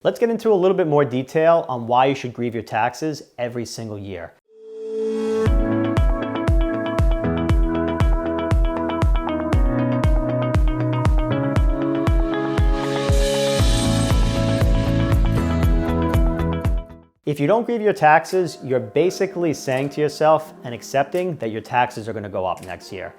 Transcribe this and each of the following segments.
Let's get into a little bit more detail on why you should grieve your taxes every single year. If you don't grieve your taxes, you're basically saying to yourself and accepting that your taxes are going to go up next year.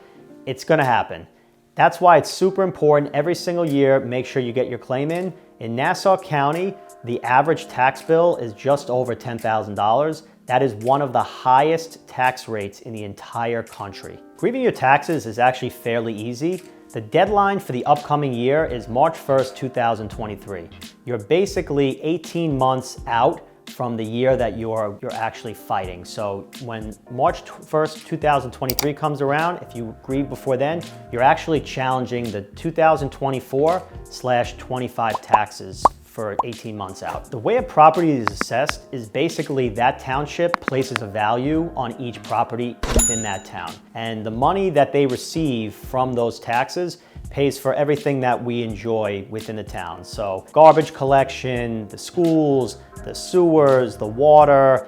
It's going to happen. That's why it's super important every single year, make sure you get your claim in. In Nassau County, the average tax bill is just over $10,000. That is one of the highest tax rates in the entire country. Grieving your taxes is actually fairly easy. The deadline for the upcoming year is March 1st, 2023. You're basically 18 months out from the year that you're actually fighting. So when March 1st, 2023 comes around, if you grieve before then, you're actually challenging the 2024/25 taxes for 18 months out. The way a property is assessed is basically that township places a value on each property within that town. And the money that they receive from those taxes pays for everything that we enjoy within the town. So garbage collection, the schools, the sewers, the water,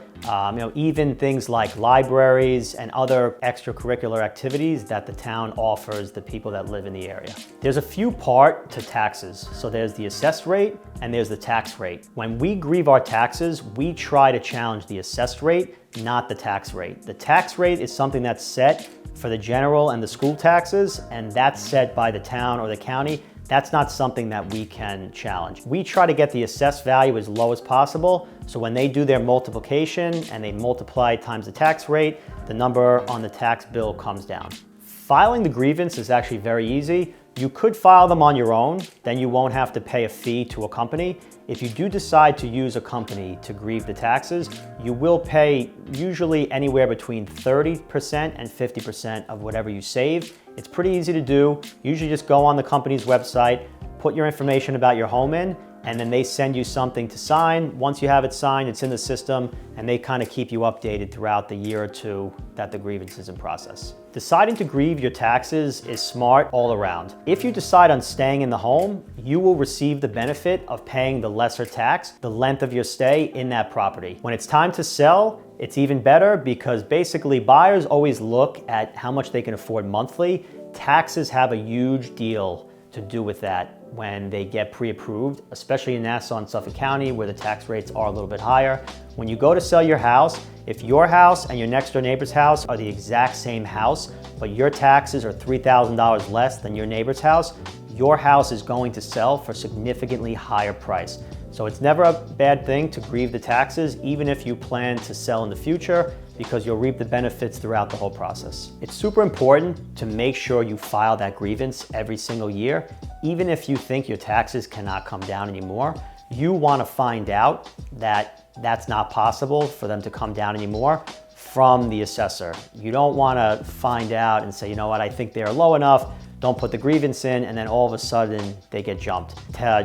even things like libraries and other extracurricular activities that the town offers the people that live in the area. There's a few parts to taxes. So there's the assessed rate and there's the tax rate. When we grieve our taxes, we try to challenge the assessed rate, not the tax rate. The tax rate is something that's set for the general and the school taxes, and that's set by the town or the county. That's not something that we can challenge. We try to get the assessed value as low as possible, so when they do their multiplication and they multiply times the tax rate, the number on the tax bill comes down. Filing the grievance is actually very easy. You could file them on your own, then you won't have to pay a fee to a company. If you do decide to use a company to grieve the taxes, you will pay usually anywhere between 30% and 50% of whatever you save. It's pretty easy to do. Usually just go on the company's website, put your information about your home in, and then they send you something to sign. Once you have it signed, it's in the system, and they kind of keep you updated throughout the year or two that the grievance is in process. Deciding to grieve your taxes is smart all around. If you decide on staying in the home, you will receive the benefit of paying the lesser tax the length of your stay in that property. When it's time to sell, it's even better because basically buyers always look at how much they can afford monthly. Taxes have a huge deal to do with that when they get pre-approved, especially in Nassau and Suffolk County where the tax rates are a little bit higher. When you go to sell your house, if your house and your next door neighbor's house are the exact same house, but your taxes are $3,000 less than your neighbor's house, your house is going to sell for a significantly higher price. So it's never a bad thing to grieve the taxes, even if you plan to sell in the future, because you'll reap the benefits throughout the whole process. It's super important to make sure you file that grievance every single year. Even if you think your taxes cannot come down anymore, you want to find out that that's not possible for them to come down anymore from the assessor. You don't want to find out and say, you know what, I think they're low enough, don't put the grievance in, and then all of a sudden they get jumped.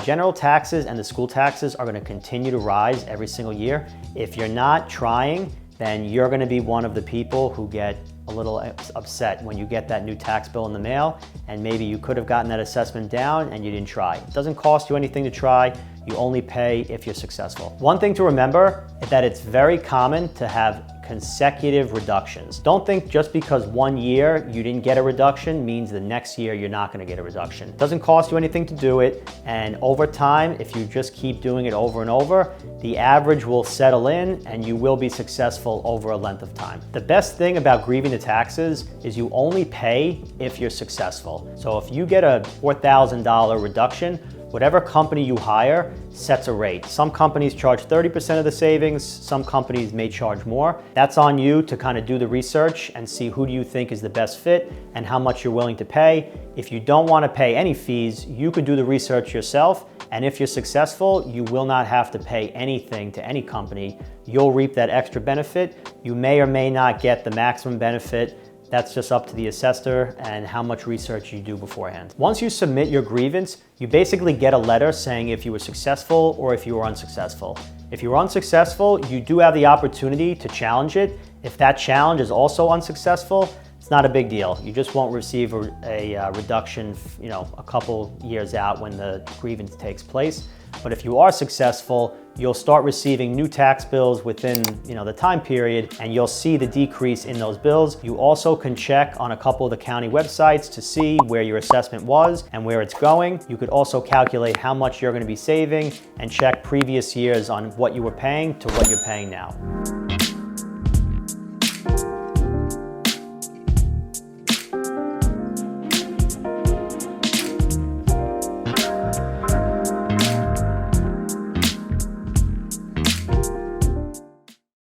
General taxes and the school taxes are going to continue to rise every single year. If you're not trying, then you're going to be one of the people who get a little upset when you get that new tax bill in the mail, and maybe you could have gotten that assessment down and you didn't try. It doesn't cost you anything to try. You only pay if you're successful. One thing to remember is that it's very common to have consecutive reductions. Don't think just because one year you didn't get a reduction means the next year you're not going to get a reduction. It doesn't cost you anything to do it, and over time, if you just keep doing it over and over, the average will settle in and you will be successful over a length of time. The best thing about grieving the taxes is you only pay if you're successful. So if you get a $4,000 reduction, whatever company you hire sets a rate. Some companies charge 30% of the savings, some companies may charge more. That's on you to kind of do the research and see who do you think is the best fit and how much you're willing to pay. If you don't want to pay any fees, you could do the research yourself, and if you're successful, you will not have to pay anything to any company. You'll reap that extra benefit. You may or may not get the maximum benefit. That's just up to the assessor and how much research you do beforehand. Once you submit your grievance, you basically get a letter saying if you were successful or if you were unsuccessful. If you were unsuccessful, you do have the opportunity to challenge it. If that challenge is also unsuccessful, it's not a big deal. You just won't receive a reduction, a couple years out when the grievance takes place. But if you are successful, you'll start receiving new tax bills within the time period, and you'll see the decrease in those bills. You also can check on a couple of the county websites to see where your assessment was and where it's going. You could also calculate how much you're going to be saving and check previous years on what you were paying to what you're paying now.